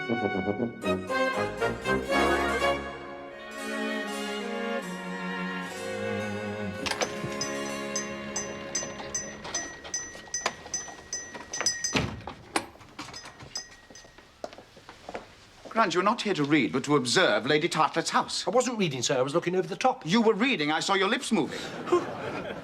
Grant, you're not here to read, but to observe Lady Tartlet's house. I wasn't reading, sir. I was looking over the top. You were reading. I saw your lips moving.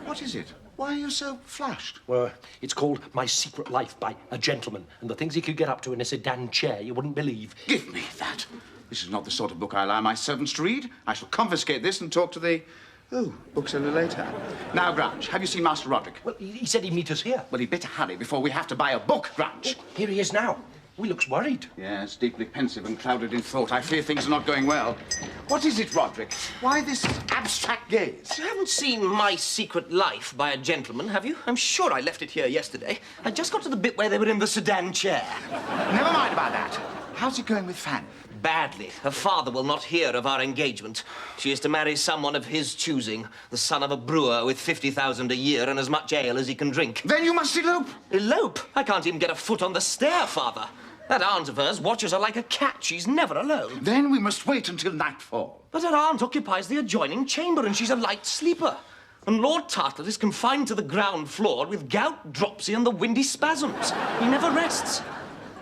What is it? Why are you so flushed? Well, it's called My Secret Life by a Gentleman, and the things he could get up to in a sedan chair you wouldn't believe. Give me that. This is not the sort of book I allow my servants to read. I shall confiscate this and talk to the... bookseller later. Now, Grant, have you seen Master Roderick? Well, he said he'd meet us here. Well, he'd better hurry before we have to buy a book, Grant. Oh, here he is now. He looks worried. Yes, deeply pensive and clouded in thought. I fear things are not going well. What is it, Roderick? Why this abstract gaze? You haven't seen My Secret Life by a Gentleman, have you? I'm sure I left it here yesterday. I just got to the bit where they were in the sedan chair. Never mind about that. How's it going with Fanny? Badly. Her father will not hear of our engagement. She is to marry someone of his choosing, the son of a brewer with 50,000 a year and as much ale as he can drink. Then you must elope. Elope? I can't even get a foot on the stair, Father. That aunt of hers watches her like a cat. She's never alone. Then we must wait until nightfall. But her aunt occupies the adjoining chamber and she's a light sleeper. And Lord Tartlet is confined to the ground floor with gout, dropsy and the windy spasms. He never rests.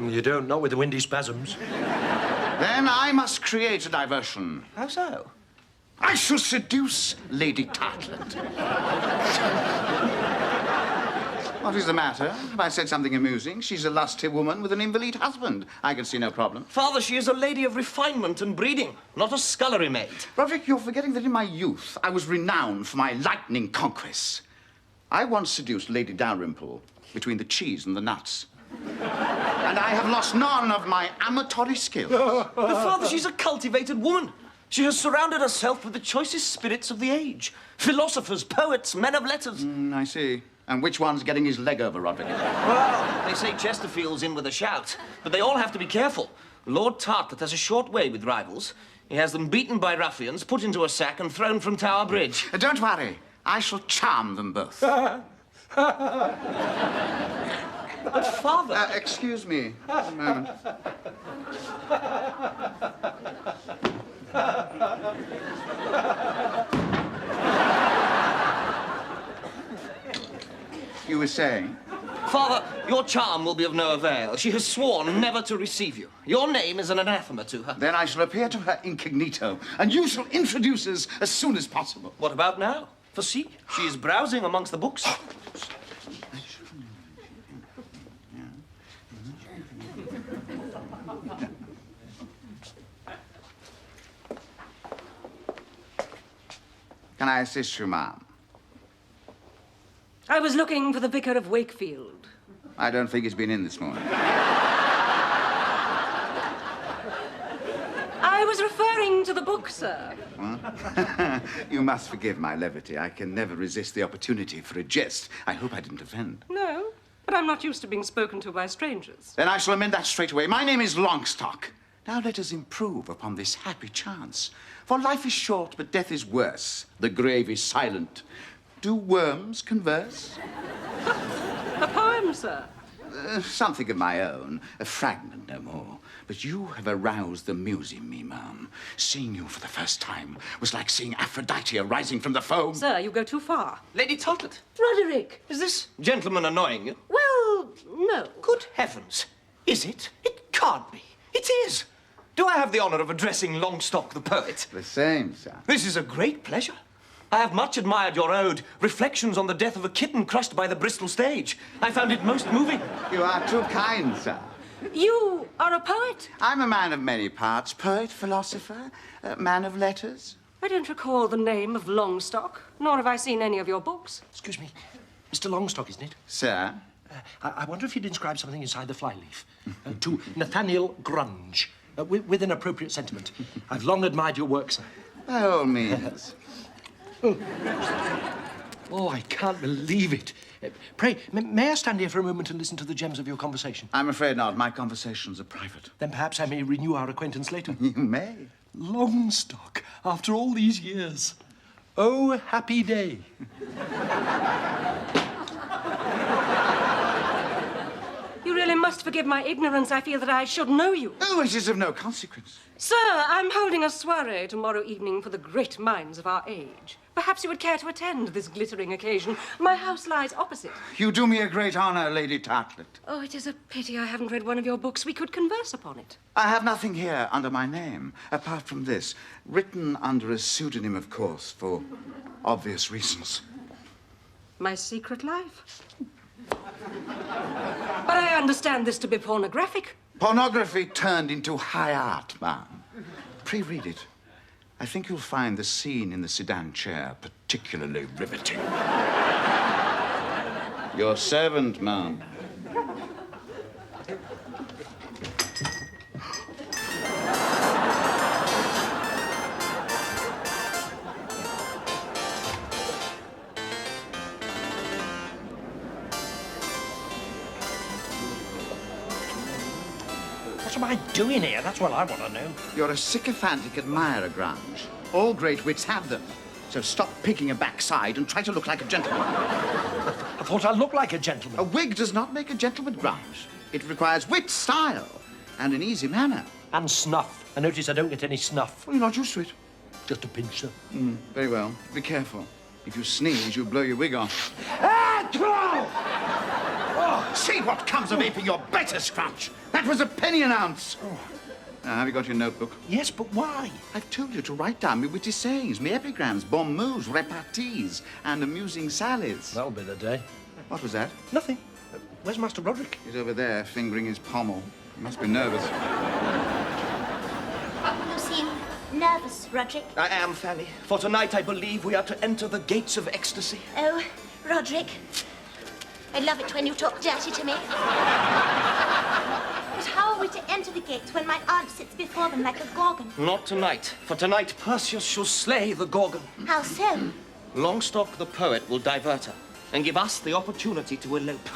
You don't, not with the windy spasms. Then I must create a diversion. How so? I shall seduce Lady Tartlet. What is the matter? Have I said something amusing? She's a lusty woman with an invalid husband. I can see no problem. Father, she is a lady of refinement and breeding, not a scullery maid. Roderick, you're forgetting that in my youth I was renowned for my lightning conquests. I once seduced Lady Dalrymple between the cheese and the nuts. And I have lost none of my amatory skills. But Father, she's a cultivated woman. She has surrounded herself with the choicest spirits of the age. Philosophers, poets, men of letters. I see. And which one's getting his leg over, Roderick? Well, they say Chesterfield's in with a shout, but they all have to be careful. Lord Tartlet has a short way with rivals. He has them beaten by ruffians, put into a sack and thrown from Tower Bridge. Don't worry. I shall charm them both. But Father... excuse me. A moment. You were saying? Father, your charm will be of no avail. She has sworn never to receive you. Your name is an anathema to her. Then I shall appear to her incognito, and you shall introduce us as soon as possible. What about now? For see, she is browsing amongst the books. Can I assist you, ma'am? I was looking for the Vicar of Wakefield. I don't think he's been in this morning. I was referring to the book, sir. You must forgive my levity. I can never resist the opportunity for a jest. I hope I didn't offend. No, but I'm not used to being spoken to by strangers. Then I shall amend that straight away. My name is Longstock. Now let us improve upon this happy chance. For life is short, but death is worse. The grave is silent. Do worms converse? A poem, sir. Something of my own. A fragment, no more. But you have aroused the muse in me, ma'am. Seeing you for the first time was like seeing Aphrodite arising from the foam. Sir, you go too far. Lady Tartlet, Roderick. is this gentleman annoying you? Well, no. Good heavens. Is it? It can't be. It is. Do I have the honor of addressing Longstock the poet? The same, sir. This is a great pleasure. I have much admired your ode, Reflections on the Death of a Kitten Crushed by the Bristol Stage. I found it most moving. You are too kind, sir. You are a poet? I'm a man of many parts. Poet, philosopher, man of letters. I don't recall the name of Longstock, nor have I seen any of your books. Excuse me. Mr. Longstock, isn't it? Sir? I wonder if you'd inscribe something inside the flyleaf. To Nathaniel Grunge, with an appropriate sentiment. I've long admired your work, sir. By all means. Oh, I can't believe it. Pray, may I stand here for a moment and listen to the gems of your conversation? I'm afraid not. My conversations are private. Then perhaps I may renew our acquaintance later. You may. Longstock, after all these years. Oh, happy day. You You really must forgive my ignorance. I feel that I should know you. Oh, it is of no consequence. Sir, I'm holding a soiree tomorrow evening for the great minds of our age. Perhaps you would care to attend this glittering occasion. My house lies opposite. You do me a great honor, Lady Tartlet. Oh, it is a pity I haven't read one of your books. We could converse upon it. I have nothing here under my name, apart from this, written under a pseudonym, of course, for obvious reasons. My secret life? But I understand this to be pornographic. Pornography turned into high art, ma'am. Pre-read it. I think you'll find the scene in the sedan chair particularly riveting. Your servant, ma'am. What am I doing here? That's what I want to know. You're a sycophantic admirer, Grange. All great wits have them. So stop picking a backside and try to look like a gentleman. I thought I looked like a gentleman. A wig does not make a gentleman, Grange. It requires wit, style, and an easy manner. And snuff. I notice I don't get any snuff. Well, you're not used to it. Just a pinch, sir. Very well. Be careful. If you sneeze, you'll blow your wig off. Oh, see what comes of aping your better scrunch. That was a penny an ounce. Now, have you got your notebook? Yes, but why? I've told you to write down me witty sayings, me epigrams, bon mots, repartees, and amusing sallies. That'll be the day. What was that? Nothing. Where's Master Roderick? He's over there, fingering his pommel. He must be nervous. You seem nervous, Roderick. I am, Fanny. For tonight, I believe we are to enter the gates of ecstasy. Oh, Roderick. I love it when you talk dirty to me. But how are we to enter the gates when my aunt sits before them like a gorgon? Not tonight. For tonight, Perseus shall slay the Gorgon. How so? Longstock the poet will divert her and give us the opportunity to elope.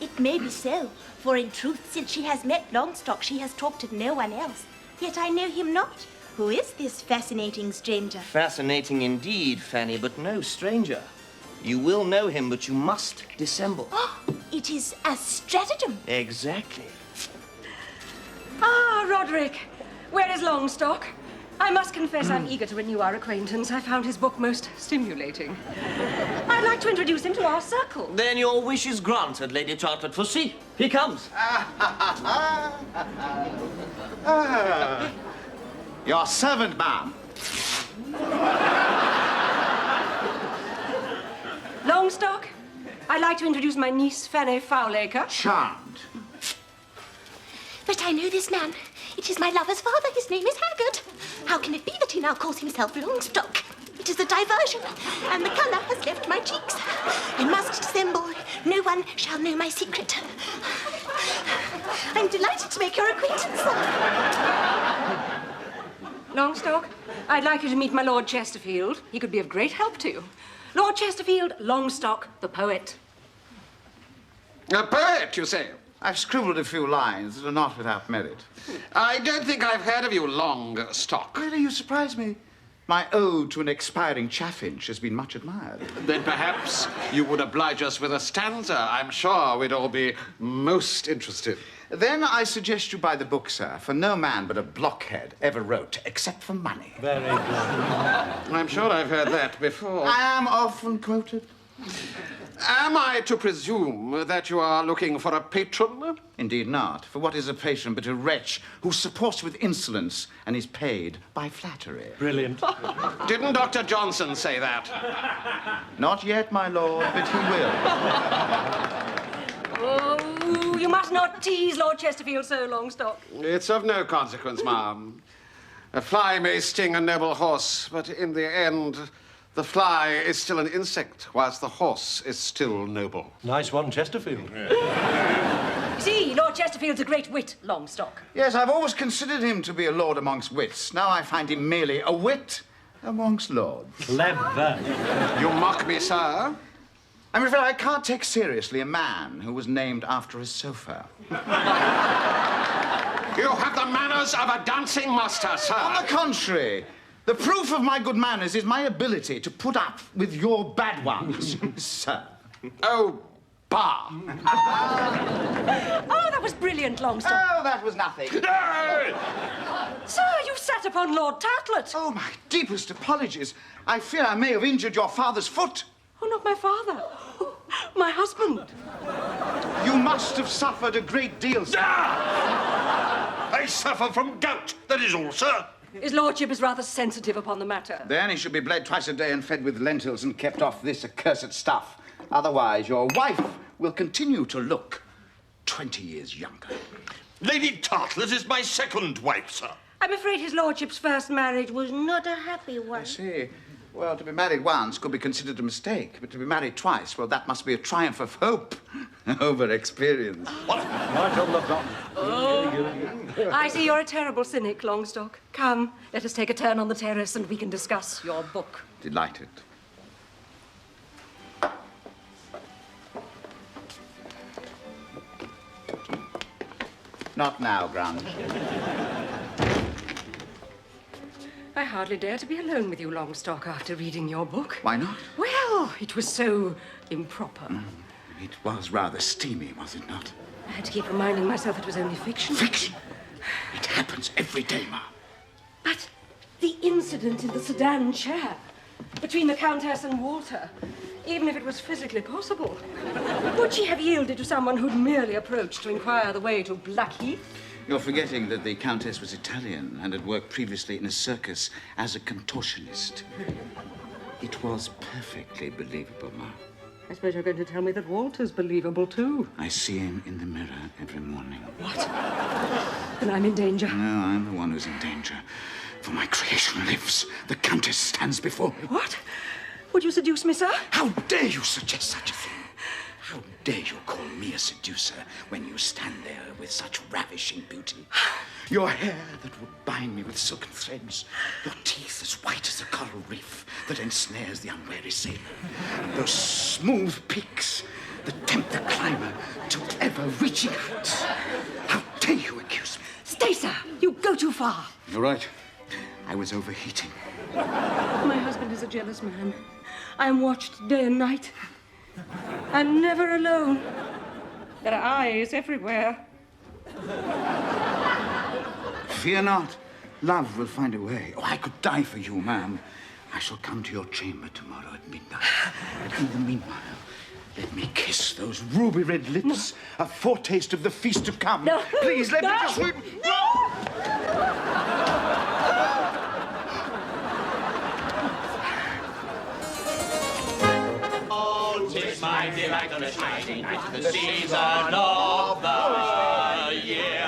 It may be so, for in truth, since she has met Longstock, she has talked of no one else. Yet I know him not. Who is this fascinating stranger? Fascinating indeed, Fanny, but no stranger. You will know him, but you must dissemble. Oh, it is a stratagem. Exactly. Ah, Roderick. Where is Longstock? I must confess I'm eager to renew our acquaintance. I found his book most stimulating. I'd like to introduce him to our circle. Then your wish is granted, Lady Tartlet, for see, he comes. Your servant, ma'am. Longstock, I'd like to introduce my niece, Fanny Fowlacre. Charmed. But I know this man. It is my lover's father. His name is Haggard. How can it be that he now calls himself Longstock? It is a diversion, and the colour has left my cheeks. I must dissemble. No one shall know my secret. I'm delighted to make your acquaintance. Longstock, I'd like you to meet my Lord Chesterfield. He could be of great help to you. Lord Chesterfield, Longstock, the poet. A poet, you say? I've scribbled a few lines that are not without merit. I don't think I've heard of you, Longstock. Really, you surprise me. My ode to an expiring chaffinch has been much admired. Then perhaps you would oblige us with a stanza. I'm sure we'd all be most interested. Then I suggest you buy the book, sir, for no man but a blockhead ever wrote, except for money. Very good. I'm sure I've heard that before. I am often quoted. Am I to presume that you are looking for a patron? Indeed not. For what is a patron but a wretch who supports with insolence and is paid by flattery? Brilliant. Didn't Dr. Johnson say that? Not yet, my lord, but he will. Oh, you must not tease Lord Chesterfield so, Longstock. It's of no consequence, ma'am. A fly may sting a noble horse, but in the end, the fly is still an insect, whilst the horse is still noble. Nice one, Chesterfield. See, Lord Chesterfield's a great wit, Longstock. Yes, I've always considered him to be a lord amongst wits. Now I find him merely a wit amongst lords. Clever. You mock me, sir? I'm afraid I can't take seriously a man who was named after a sofa. You have the manners of a dancing master, sir. On the contrary, the proof of my good manners is my ability to put up with your bad ones, sir. Oh, Bah! Oh, that was brilliant, Longstock. Oh, that was nothing. Sir, you sat upon Lord Tartlet. Oh, my deepest apologies. I fear I may have injured your father's foot. Oh, not my father. My husband. You must have suffered a great deal, sir. I suffer from gout, that is all, sir. His lordship is rather sensitive upon the matter. Then he should be bled twice a day and fed with lentils and kept off this accursed stuff. Otherwise, your wife will continue to look 20 years younger. Lady Tartlet is my second wife, sir. I'm afraid his lordship's first marriage was not a happy one. I see. Well, to be married once could be considered a mistake, but to be married twice, well, that must be a triumph of hope over experience. I see you're a terrible cynic, Longstock. Come, let us take a turn on the terrace and we can discuss your book. Delighted. Not now, Grant. I hardly dare to be alone with you, Longstock, after reading your book. Why not? Well, it was so improper. It was rather steamy, was it not? I had to keep reminding myself it was only fiction. Fiction! It happens every day, Ma. But the incident in the sedan chair between the Countess and Walter, even if it was physically possible, would she have yielded to someone who'd merely approached to inquire the way to Blackheath? You're forgetting that the Countess was Italian and had worked previously in a circus as a contortionist. It was perfectly believable, Ma. I suppose you're going to tell me that Walter's believable, too. I see him in the mirror every morning. What? Then I'm in danger. No, I'm the one who's in danger. For my creation lives. The Countess stands before me. What? Would you seduce me, sir? How dare you suggest such a thing? How dare you call me a seducer when you stand there with such ravishing beauty? Your hair that would bind me with silken threads. Your teeth as white as a coral reef that ensnares the unwary sailor. Those smooth peaks that tempt the climber to ever reaching heights. How dare you accuse me? Stay, sir. You go too far. You're right. I was overheating. My husband is a jealous man. I am watched day and night. I'm never alone. There are eyes everywhere. Fear not. Love will find a way. Oh, I could die for you, ma'am. I shall come to your chamber tomorrow at midnight. But in the meanwhile, let me kiss those ruby-red lips. No. A foretaste of the feast to come. No. Please, let me just... Tis my delight on a shining night, the season of the year.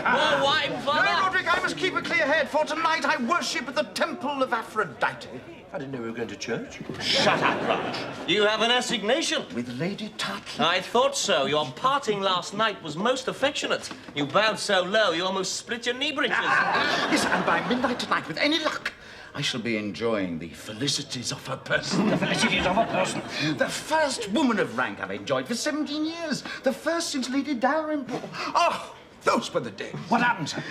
More wine, No, Father? Roderick, I must keep a clear head, for tonight I worship at the temple of Aphrodite. I didn't know we were going to church. Shut up, Grudge. You have an assignation. With Lady Tartlet. I thought so. Your parting last night was most affectionate. You bowed so low, you almost split your knee breeches. Yes, and by midnight tonight, with any luck, I shall be enjoying the felicities of her person. The felicities of a person. The first woman of rank I've enjoyed for 17 years. The first since Lady Dalrymple. Oh, those were the days. What happened, sir?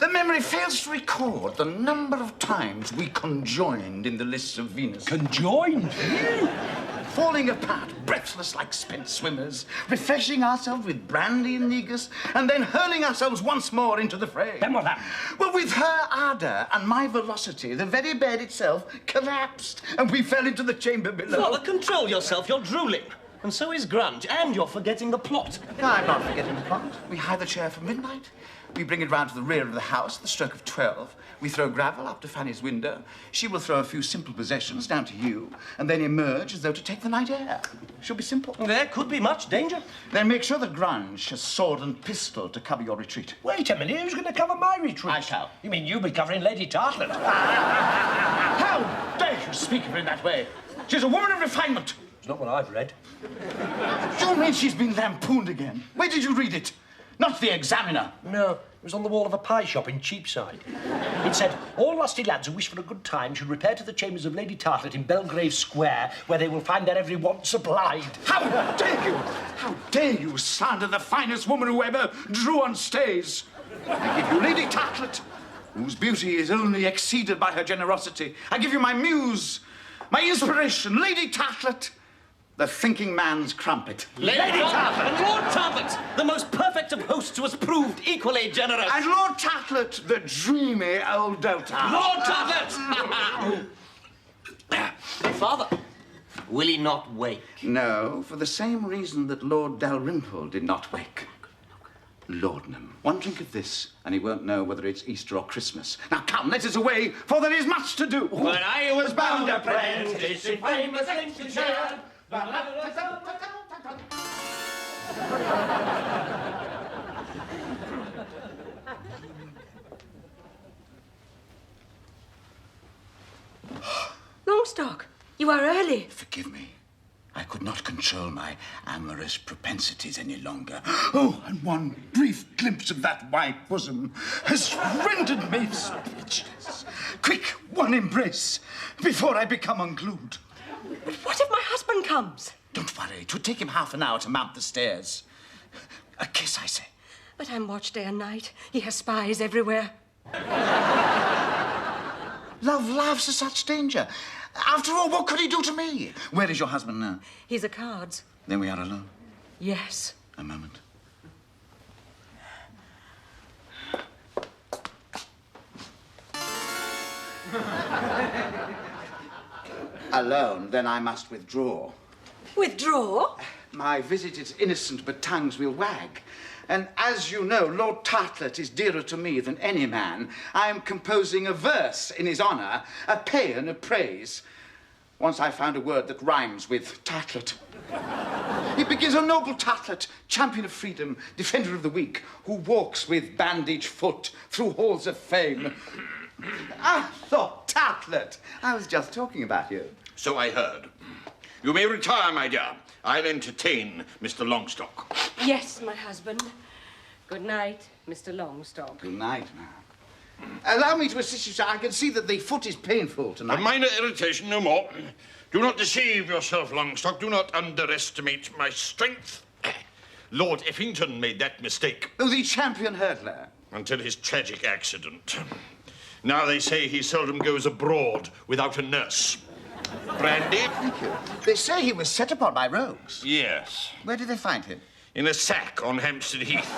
The memory fails to record the number of times we conjoined in the lists of Venus. Conjoined? Falling apart, breathless like spent swimmers, refreshing ourselves with brandy and negus, and then hurling ourselves once more into the fray. Then what happened? Well, with her ardour and my velocity, the very bed itself collapsed, and we fell into the chamber below. Father, control yourself. You're drooling. And so is Grunge, and you're forgetting the plot. No, I'm not forgetting the plot. We hire the chair for midnight. We bring it round to the rear of the house at the stroke of 12. We throw gravel up to Fanny's window. She will throw a few simple possessions down to you, and then emerge as though to take the night air. She'll be simple. There could be much danger. Then make sure that Grunge has sword and pistol to cover your retreat. Wait a minute, who's going to cover my retreat? I shall. You mean you'll be covering Lady Tartlet? How dare you speak of her in that way? She's a woman of refinement. It's not what I've read. You mean she's been lampooned again? Where did you read it? Not the Examiner. No, it was on the wall of a pie shop in Cheapside. It said, all lusty lads who wish for a good time should repair to the chambers of Lady Tartlet in Belgrave Square, where they will find their every want supplied. How dare you? How dare you slander the finest woman who ever drew on stays? I give you Lady Tartlet, whose beauty is only exceeded by her generosity. I give you my muse, my inspiration, Lady Tartlet, the thinking man's crumpet. Lady Tartlet and Lord Tartlet, the most perfect of hosts, was proved equally generous. And Lord Tartlet, the dreamy old dotard. Lord Tartlet! Father, will he not wake? No, for the same reason that Lord Dalrymple did not wake. Laudanum. One drink of this, and he won't know whether it's Easter or Christmas. Now come, let us away, for there is much to do. When I was bound apprentice in famous Lincolnshire. Longstock, you are early. Forgive me. I could not control my amorous propensities any longer. Oh, and one brief glimpse of that white bosom has rendered me speechless. Quick, one embrace before I become unglued. But what if my husband comes? Don't worry. 'Twould take him half an hour to mount the stairs. A kiss, I say. But I'm watched day and night. He has spies everywhere. Love laughs at such danger. After all, what could he do to me? Where is your husband now? He's at cards. Then we are alone. Yes. A moment. Alone, then I must withdraw. Withdraw? My visit is innocent, but tongues will wag. And as you know, Lord Tartlet is dearer to me than any man. I am composing a verse in his honor, a paean of praise. Once I found a word that rhymes with Tartlet. It begins, "O noble Tartlet, champion of freedom, defender of the weak, who walks with bandaged foot through halls of fame." Ah, Lord Tartlet, I was just talking about you. So I heard. You may retire, my dear. I'll entertain Mr. Longstock. Yes, my husband. Good night, Mr. Longstock. Good night, ma'am. Allow me to assist you, sir. I can see that the foot is painful A tonight. minor irritation, no more. Do not deceive yourself, Longstock. Do not underestimate my strength. Lord Effington made that mistake. Oh, the champion hurdler. Until his tragic accident. Now they say he seldom goes abroad without a nurse. Brandy? Thank you. They say he was set upon by rogues. Yes. Where did they find him? In a sack on Hampstead Heath.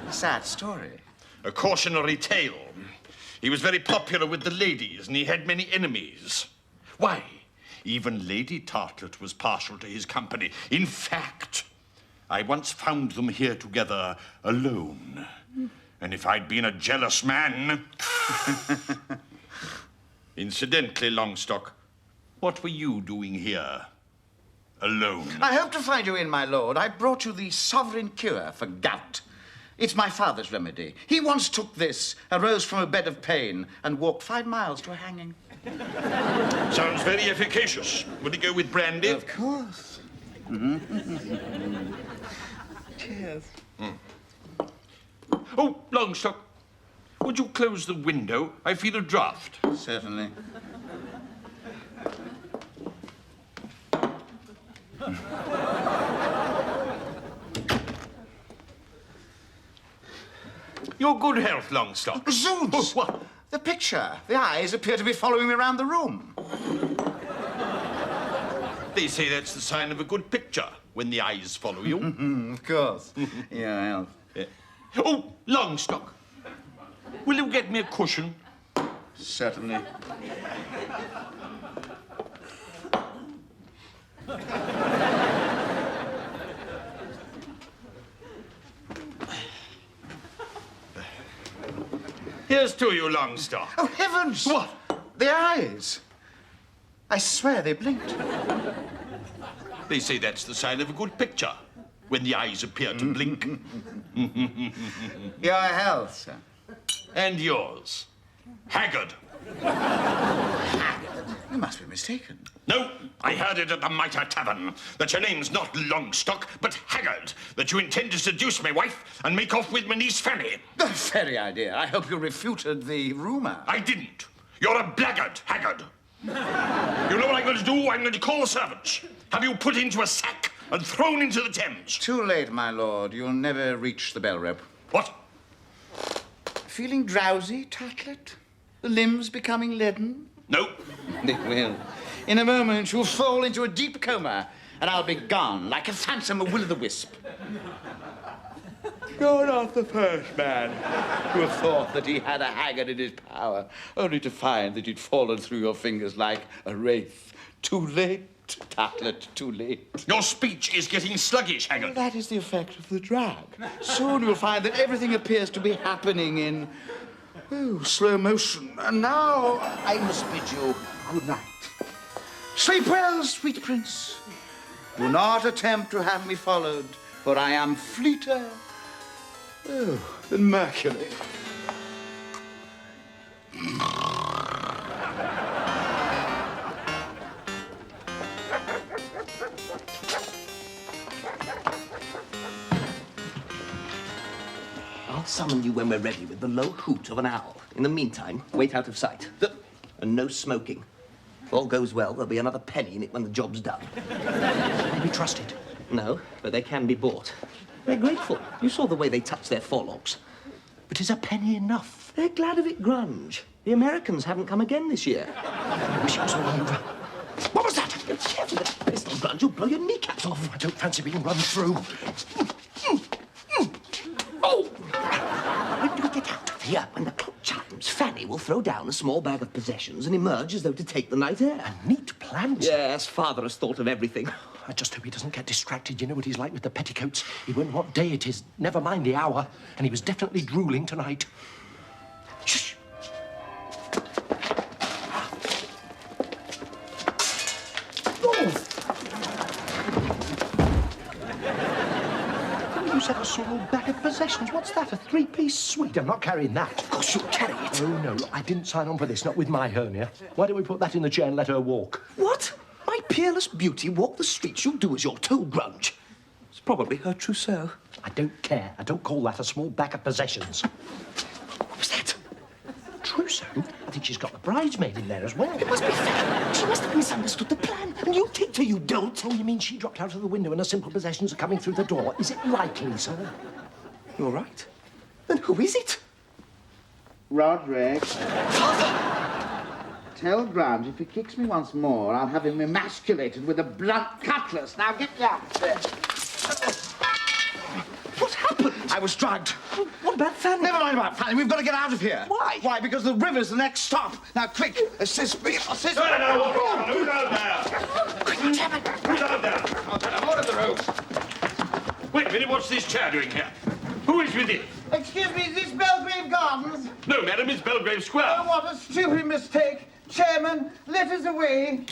A sad story. A cautionary tale. He was very popular with the ladies, and he had many enemies. Why, even Lady Tartlet was partial to his company. In fact, I once found them here together alone. And if I'd been a jealous man... Incidentally, Longstock, what were you doing here? Alone? I hope to find you in, my lord. I brought you the sovereign cure for gout. It's my father's remedy. He once took this, arose from a bed of pain, and walked 5 miles to a hanging. Sounds very efficacious. Would it go with brandy? Of course. Cheers. Oh, Longstock, would you close the window? I feel a draught. Certainly. Your good health, Longstock. Zounds! Oh, what? The picture. The eyes appear to be following me around the room. They say that's the sign of a good picture, when the eyes follow you. Of course. Your health. Yeah. Oh, Longstock, will you get me a cushion? Certainly. Here's to you, Longstock. Oh, heavens! What? The eyes. I swear they blinked. They say that's the sign of a good picture, when the eyes appear to blink. Your health, sir. And yours. Haggard. You must be mistaken. No, I heard it at the Mitre Tavern, that your name's not Longstock, but Haggard, that you intend to seduce my wife and make off with my niece Fanny. The very idea. I hope you refuted the rumor. I didn't. You're a blackguard, Haggard. You know what I'm going to do? I'm going to call the servants. Have you put into a sack and thrown into the Thames. Too late, my lord. You'll never reach the bell rope. What? Feeling drowsy, Tartlet? The limbs becoming leaden? No. They will. In a moment, you'll fall into a deep coma, and I'll be gone like a phantom of will-o'-the-wisp. You're not the first man to have thought that he had a Haggard in his power, only to find that he'd fallen through your fingers like a wraith. Too late, Tartlet, too late. Your speech is getting sluggish, Haggard. That is the effect of the drug. Soon you'll find that everything appears to be happening in slow motion. And now I must bid you good night. Sleep well, sweet prince. Do not attempt to have me followed, for I am fleeter than Mercury. I'll summon you when we're ready with the low hoot of an owl. In the meantime, wait out of sight. And no smoking. If all goes well, there'll be another penny in it when the job's done. Can they be trusted? No, but they can be bought. They're grateful. You saw the way they touched their forelocks. But is a penny enough? They're glad of it, Grunge. The Americans haven't come again this year. I wish it was all over. What was that? Careful with that pistol, Grunge. You'll blow your kneecaps off. I don't fancy being run through. Oh! When do we get out of here? When the clock chimes, Fanny will throw down a small bag of possessions and emerge as though to take the night air. A neat plan. Yes, Father has thought of everything. I just hope he doesn't get distracted. You know what he's like with the petticoats. He won't know what day it is, never mind the hour. And he was definitely drooling tonight. Shh! Oh! You said a small bag of possessions. What's that, a three-piece suite? I'm not carrying that. Of course you'll carry it. Oh, no, I didn't sign on for this, not with my hernia. Why don't we put that in the chair and let her walk? What? My peerless beauty walk the streets. You'll do as you're told, Grunge. It's probably her trousseau. I don't care. I don't call that a small bag of possessions. What was that? Trousseau? I think she's got the bridesmaid in there as well. It must be Fanny. She must have misunderstood the plan. And you take her, you don't. Oh, you mean she dropped out of the window and her simple possessions are coming through the door? Is it likely, sir? You're right. Then who is it? Roderick, Father! tell Grunge if he kicks me once more, I'll have him emasculated with a blunt cutlass. Now get down there. What happened? I was drugged. What about Fanny? Never mind about Fanny. We've got to get out of here. Why? Why? Because the river's the next stop. Now, quick, assist me. Assist me. No, who's out there? Quick, damn it. Who's out there? I'm out of the room. Wait a minute, what's this chair doing here? Who is with it? Excuse me, is this Belgrave Gardens? No, madam, it's Belgrave Square. Oh, what a stupid mistake. Chairman, let us away.